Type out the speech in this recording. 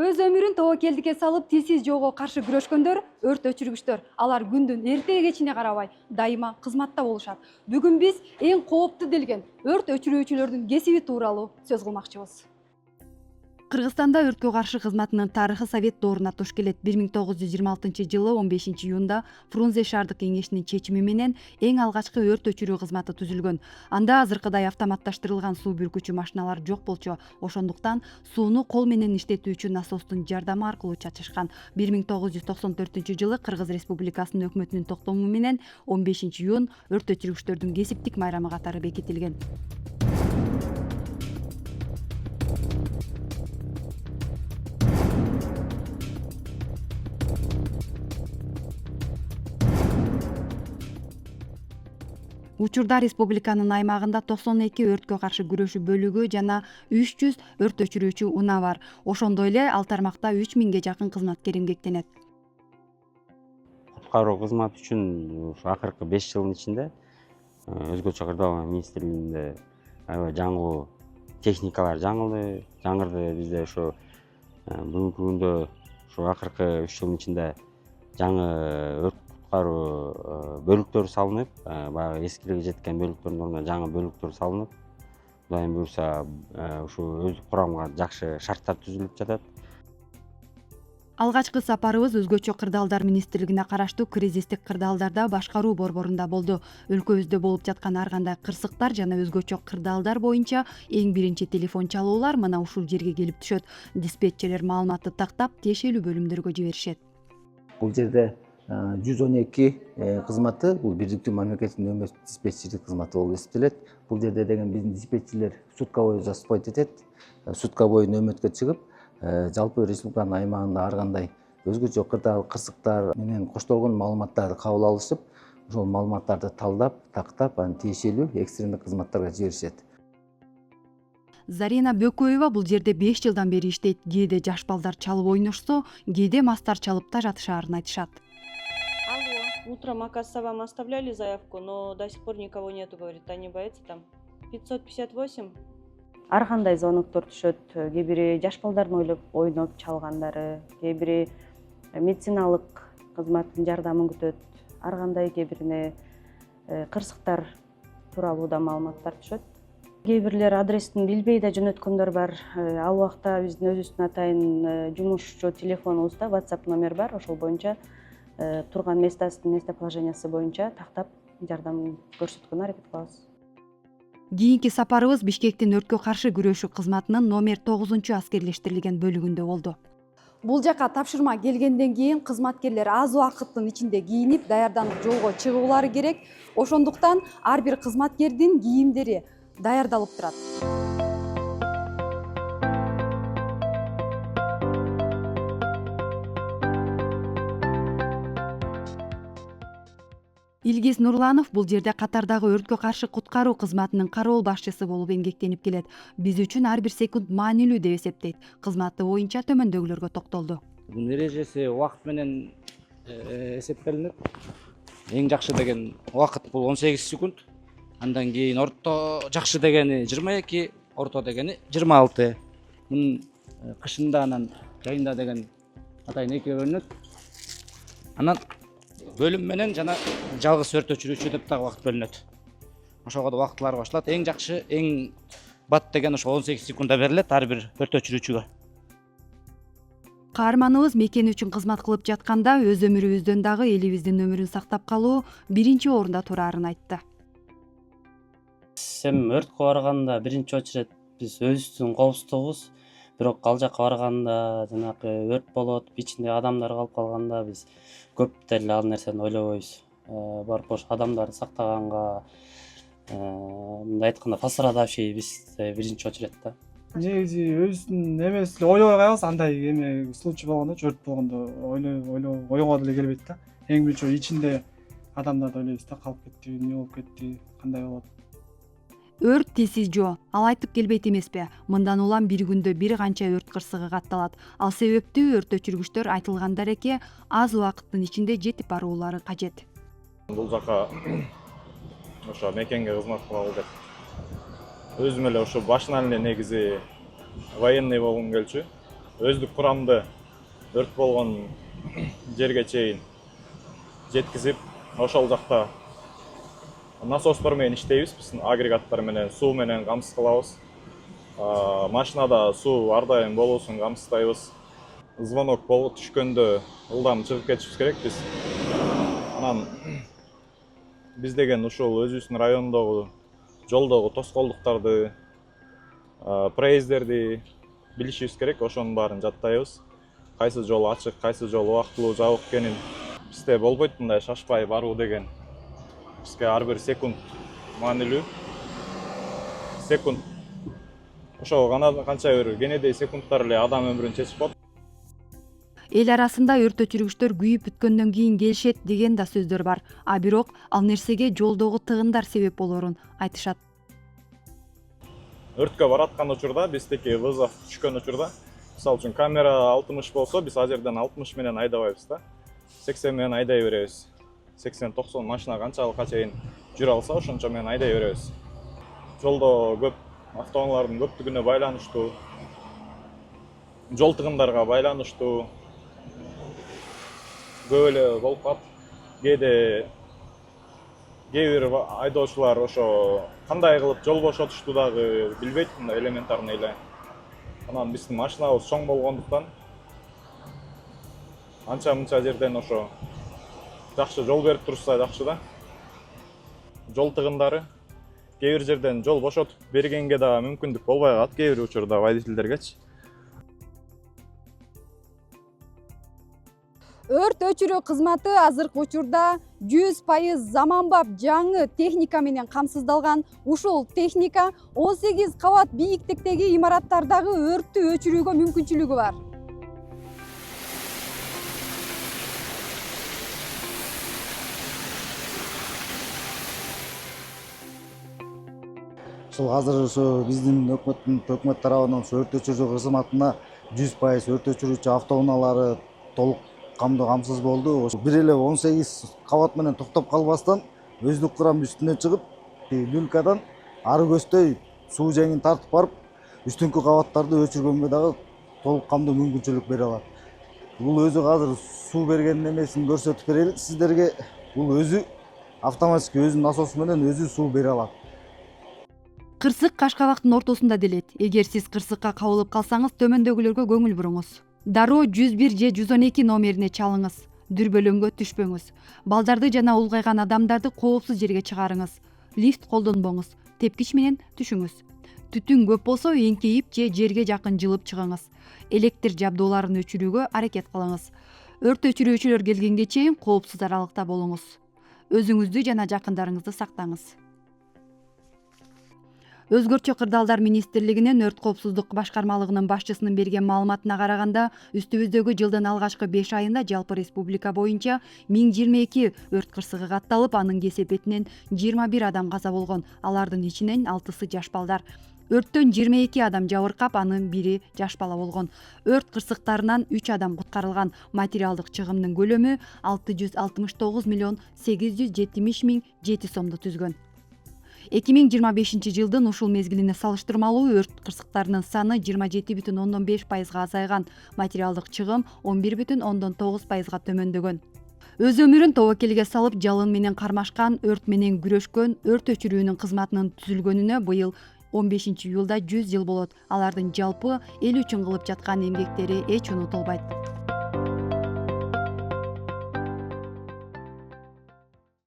Өз өмүрүн тобокелдикке салып, тилсиз жоого каршы күрөшкөндөр, өрт өчүргүчтөр, алар күндүн эртеге кечине карабай, дайыма кызматта болушат. Бүгүн биз эң кооптуу делген өрт өчүрүүчүлөрдүн кесиби тууралуу сөз кылмакчыбыз. Кыргызстанда өрткө каршы кызматынын тарыхы Совет дооруна туш келет. 1926-жылы 15-июнда Фрунзе шаардык кеңешинин чечими менен эң алгачкы өрт өчүрүү кызматы түзүлгөн. Анда азыркыдай автоматташтырылган суу бүркүүчү машиналар жок болчу. Ошондуктан сууну кол менен иштетүүчү насостун жардамы аркылуу чачышкан. 1994-жылы Кыргыз Республикасынын өкмөтүнүн токтому менен 15-июн өрт өчүргүчтөрдүн кесиптик майрамы катары бекитилген. Учурда республиканын аймагында 92 өрткө каршы күрөшүү бөлүгү жана 300 өрт өчүрүүчү унаа бар. Ошондой эле ал тармакта 3000ге жакын кызматкер эмгектенет. Куткаруу кызматы үчүн акыркы 5 жылдын ичинде өзгөчө кырдаал министрлигинде аябай жаңылуу техникалар жаңырды. Бизде ошо бүгүнкү күндө ошо акыркы 3 жылдын ичинде жаңы өрт куткаруу бөлүктөр салынып, баягы эскилиги жеткен бөлүктөрдүн ордуна жаңы бөлүктөр салынып, Кудайым буйрса, ушу өз курамга жакшы шарттар түзүлүп жатат. Алгачкы сапарыбыз өзгөчө кырдаалдар министрлигине караштуу кризистик кырдаалдарда башкаруу борборунда болду. Өлкөбүздө болуп жаткан ар кандай кырсыктар жана өзгөчө кырдаалдар боюнча эң биринчи телефон чалуулар мына ушул жерге келип түшөт. Диспетчерлер маалыматты тактап, тиешелүү бөлүмдөргө жиберишет. Бул жерде 112 кызматы, бул бирдиктүү мамлекеттик нөмөр диспетчерлик кызматы болуп эсептелет. Бул жерде деген биздин диспетчерлер сутка бою заспойт этет. Сутка бою нөмөткө чыгып, жалпы республиканын аймагында ар кандай өзгөчө кырдаал кырсыктар менен коштолгон маалыматтарды кабыл алышып, ошол маалыматтарды талдап, тактап, анан тиешелүү экстрендик кызматтарга жиберишет. Зарина Бөкөева бул жерде 5 жылдан бери иштейт. Кээде жаш балдар чалып ойношсо, кээде мастар чалып да жатышаарын айтышат. Алло, утром, оказывается, вам оставляли заявку, но до сих пор никого нету, говорит, они боятся там. 558. Ар кандай звоноктор түшөт. Кээ бири жаш балдардын ойноп чалгандары, кээ бири медициналык кызматтын жардамын күтөт. Ар кандай кээ бирине кырсыктар тууралуу да маалыматтар түшөт. Кээ бирлер адрестин билбей да жөнөткөндөр бар. Ал убакта биздин өзүбүздүн атайын жумушчу телефонубузда WhatsApp номер бар. Ошол боюнча турган местоположениясы боюнча тактап жардам көрсөткөнгө аракет кылабыз. Кийинки сапарыбыз Бишкектин өрткө каршы күрөшүү кызматынын номер 9 аскерлештирилген бөлүгүндө болду. Бул жака тапшырма келгенден кийин кызматкерлер аз убакыттын ичинде кийинип, даярданып жолго чыгуулары керек. Ошондуктан ар бир кызматкердин кийимдери даярдалып турат. Илгиз Нурланов бул жерде катардагы өрткө каршы куткаруу кызматынын кароол башчысы болуп эмгектенип келет. Биз үчүн ар бир секунд маанилүү деп эсептейт. Кызматы боюнча төмөндөгүлөргө токтолду. Бунун эрежеси убакыт менен эсептелинет. Эң жакшы деген убакыт бул 18 секунд. Андан кийин орто жакшы дегени 22, орто дегени 26. Мунун кышында анан жайында деген атайын экиге бөлүнөт. Анан бөлүм менен жана жалгыз өрт өчүрүүчү деп дагы убакыт бөлүнөт. Ошого да убактылар кошулат. Эң жакшы, эң бат деген ошо 18 секундда берилет ар бир өрт өчүрүүчүгө. Каарманыбыз мекен үчүн кызмат кылып жатканда өз өмүрүбүздөн дагы элибиздин өмүрүн сактап калуу биринчи орунда турарын айтты. Эми өрткө барганда биринчи очередь биз өзүбүздүн коопсуздугубуз. Бирок ал жака барганда жанагы өрт болот, ичинде адамдар калып калганда биз көп деле ал нерсени ойлобойбуз. Барып ошо адамдарды сактаганга, мындай айтканда пострадавший биз биринчи очередь. Негизи өзүнүн эмеси ойлобой калабыз, андай эме случай болгондо, өрт болгондо ойго деле келбейт да. Эң биринчи ичинде адамдарды ойлойбуз да, калып кетти, эмне болуп кетти, кандай болот. Өрт тилсиз жоо, ал айтып келбейт эмеспи? Мындан улам бир күндө бир канча өрт кырсыгы катталат. Ал себептүү өрт өчүргүчтөр айтылган эке аз убакыттын ичинде жетип баруулары кажет. Бул жака ошо мекенге кызмат кылалы деп өзүм эле ошо башынан эле негизи военный болгум келчү. өздүк курамды өрт болгон жерге чейин жеткизип, ошол жакта насостор менен иштейбиз. Биздин агрегаттар менен суу менен камсыз кылабыз. Машинада суу ар дайым болуусун камсыздайбыз. Звонок болуп түшкөндө ылдам чыгып кетишибиз керек биз. Анан биз деген ушул өзүбүздүн райондогу жолдогу тоскоолдуктарды, проездерди билишибиз керек. Ошонун баарын жаттайбыз. Кайсы жол ачык, кайсы жол убактылуу жабык экенин. Бизде болбойт мындай шашпай баруу деген. Бизге ар бир секунд маанилүү. Секунд. Ошо канча бир кенедей секундтар эле адам өмүрүн чечип коет. Эл арасында өрт өчүргүчтөр күйүп бүткөндөн кийин келишет деген да сөздөр бар. А бирок ал нерсеге жолдогу тыгындар себеп болоорун айтышат. Өрткө бараткан учурда, биздеки вызов түшкөн учурда, мисалы үчүн камера 60 болсо, биз ал жерден 60 менен айдабайбыз да. 80 менен айдай беребиз. 80-90 машина канчалыкка чейин жүрө алса, ошончо менен айдай беребиз. Жолдо көп автоунаалардын көптүгүнө байланыштуу, жол тыгындарга байланыштуу көп эле болуп калат. Кээ бир айдоочулар ошо кандай кылып жол бошотушту дагы билбейт, мындай элементарный эле. Анан биздин машинабыз чоң болгондуктан анча-мынча жерден ошо жакшы жол берип турса жакшы да. Жол тыгындары кээ бир жерден жол бошотуп бергенге да мүмкүндүк болбой калат кээ бир учурда водительдергечи. Өрт өчүрүү кызматы азыркы учурда 100% заманбап жаңы техника менен камсыздалган. Ушул техника 18 кабат бийиктиктеги имараттардагы өрттү өчүрүүгө мүмкүнчүлүгү бар. Ушул азыр ошо биздин өкмөт тарабынан ошо өрт өчүрүү кызматына 100% өрт өчүрүүчү автоунаалары толук камсыз болду. Бир эле 18 кабат менен токтоп калбастан өздүк курам үстүнө чыгып, люлькадан ары көздөй суу жеңин тартып барып, үстүнкү кабаттарды өчүргөнгө дагы толук камдуу мүмкүнчүлүк бере алат. Бул өзү азыр суу берген эмесин көрсөтүп берелик сиздерге. Бул өзү автоматически өзүнүн насосу менен өзү суу бере алат. Кырсык Кашкабактын ортосунда делет. Эгер сиз кырсыкка кабылып калсаңыз, төмөндөгүлөргө көңүл буруңуз. Дароо 101 же 112 номерине чалыңыз. Дүрбөлөңгө түшпөңүз. Балдарды жана улгайган адамдарды коопсуз жерге чыгарыңыз. Лифт колдонбоңуз. Тепкич менен түшүңүз. Түтүн көп болсо эңкейип же жерге жакын жылып чыгыңыз. Электр жабдууларын өчүрүүгө аракет кылыңыз. Өрт өчүрүүчүлөр келгенге чейин коопсуз аралыкта болуңуз. Өзүңүздү жана жакындарыңызды сактаңыз. Өзгөрчө кырдаалдар министрлигинин өрт коопсуздук башкармалыгынын башчысынын берген маалыматына караганда, үстүбүздөгү жылдын алгачкы 5 айында жалпы республика боюнча 1022 өрт кырсыгы катталып, анын кесепетинен 21 адам каза болгон. Алардын ичинен 6сы жаш балдар. Өрттөн 22 адам жабыркап, анын бири жаш бала болгон. Өрт кырсыктарынан 3 адам куткарылган. Материалдык чыгымдын көлөмү 669 миллион 870 миң 7 сомду түзгөн. 2025 жылдын ушул мезгилине салыштырмалуу өрт кырсыктарынын саны 27,5% азайган, материалдык чыгым 11,9% төмөндөгөн. Өз өмүрүн тобокелге салып, жалын менен кармашкан, өрт менен күрөшкөн өрт өчүрүүнүн кызматынын түзүлгөнүнө быйыл 15 июлда 100 жыл болот. Алардын жалпы эл үчүн кылып жаткан эмгектери эч унутулбайт.